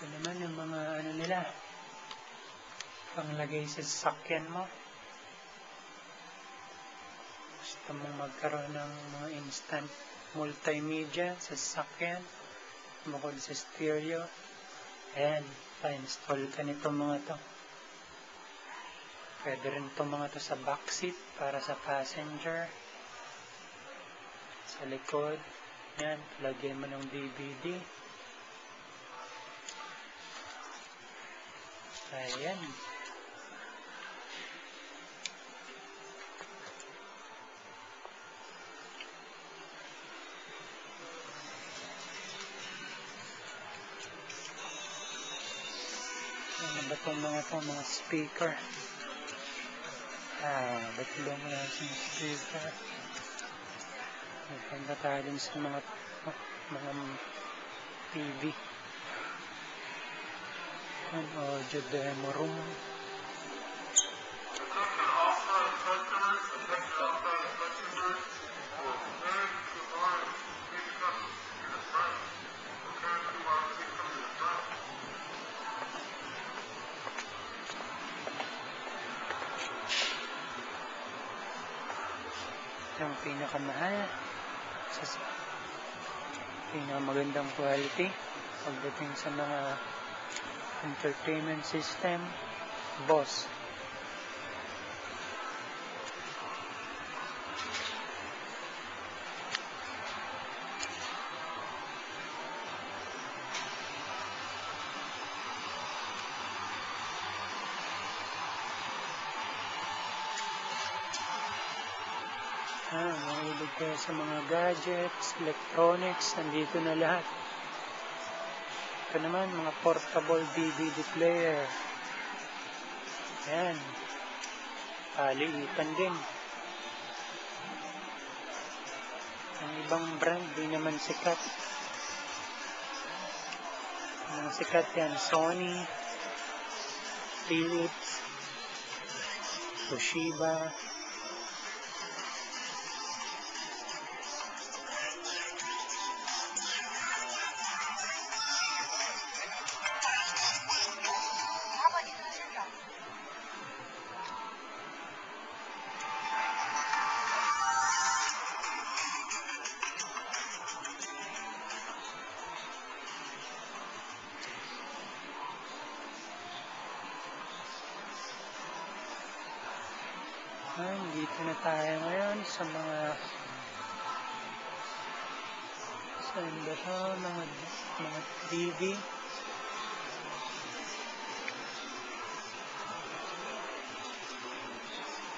Ito naman yung mga ano nila, panglagay sa sasakyan mo. Gusto mong magkaroon ng mga instant multimedia sa sasakyan, bukod sa stereo. Ayan, pa-install ka nito mga to. Pwede rin ito mga to sa backseat para sa passenger. Sa likod, yan, lagyan mo ng DVD. Ayan. Ano ba itong mga speaker? Ba't lang wala sa speaker? Magpanda tayo din sa mga TV. Ang audio demo room. Ang pinakamahal sa pinakamagandang quality pagdating sa mga entertainment system, Boss. Mahilig kayo sa mga gadgets, electronics, nandito na lahat. Ito naman, mga portable DVD player. Ayan. Paliitan din. Ang ibang brand, di naman sikat. Ang sikat yan, Sony, Philips, Toshiba. Dito na tayo ngayon sa mga TV,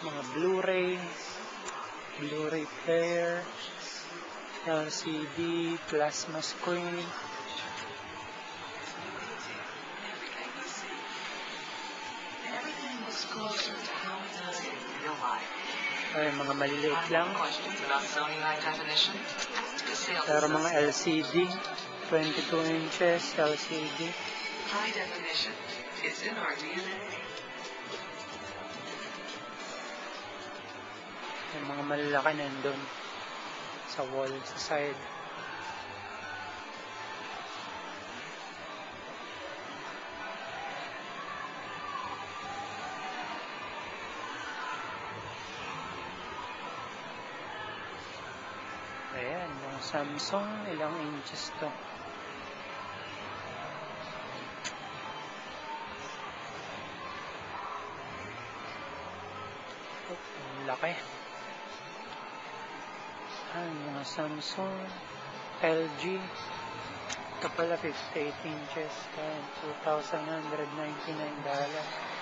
mga Blu-ray player, LCD, plasma screen. Ay, mga maliliit lang. Pero mga LCD, 22 inches LCD. High definition is in our DNA. Yung mga malalaki nandun sa wall, sa side. Ayan, yung Samsung, ilang inches to? Ang laki. Mga Samsung, LG. Ito pala, 58 inches. Ayan, $2,199.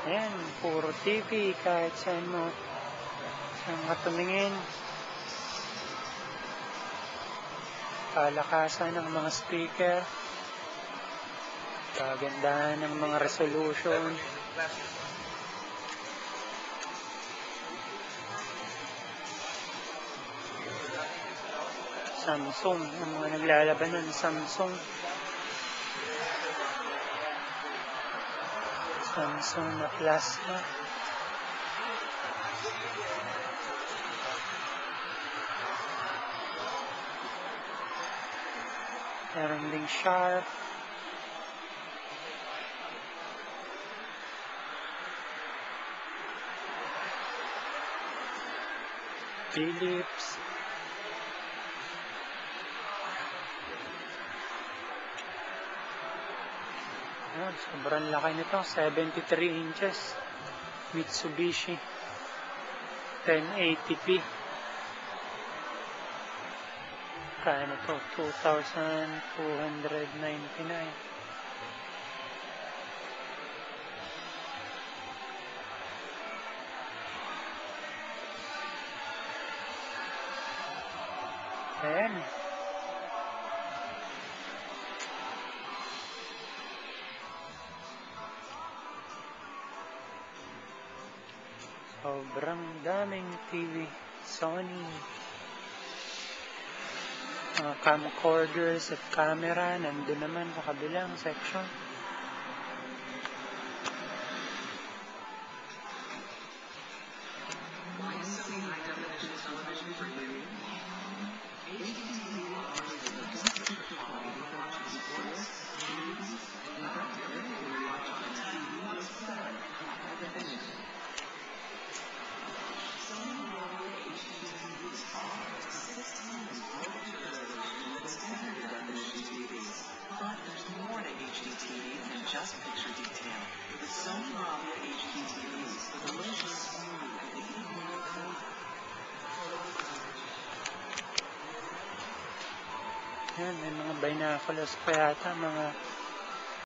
Ayan, puro TV, kahit saan mo tumingin. Palakasan ng mga speaker, kagandahan ng mga resolution. Samsung, ang mga naglalaban nun, Samsung na plasma. Meron ding Sharp. Philips. Sobrang laki nito, 73 inches. Mitsubishi 1080p. Kaya to 2,299. Ayan. Sobrang daming TV. Sony. Mga camcorders at camera. Nandun naman sa kabilang section. Just picture detail. The Sony Bravia HD TVs, the delicious smooth and Yan, may mga binoculars pa yata, mga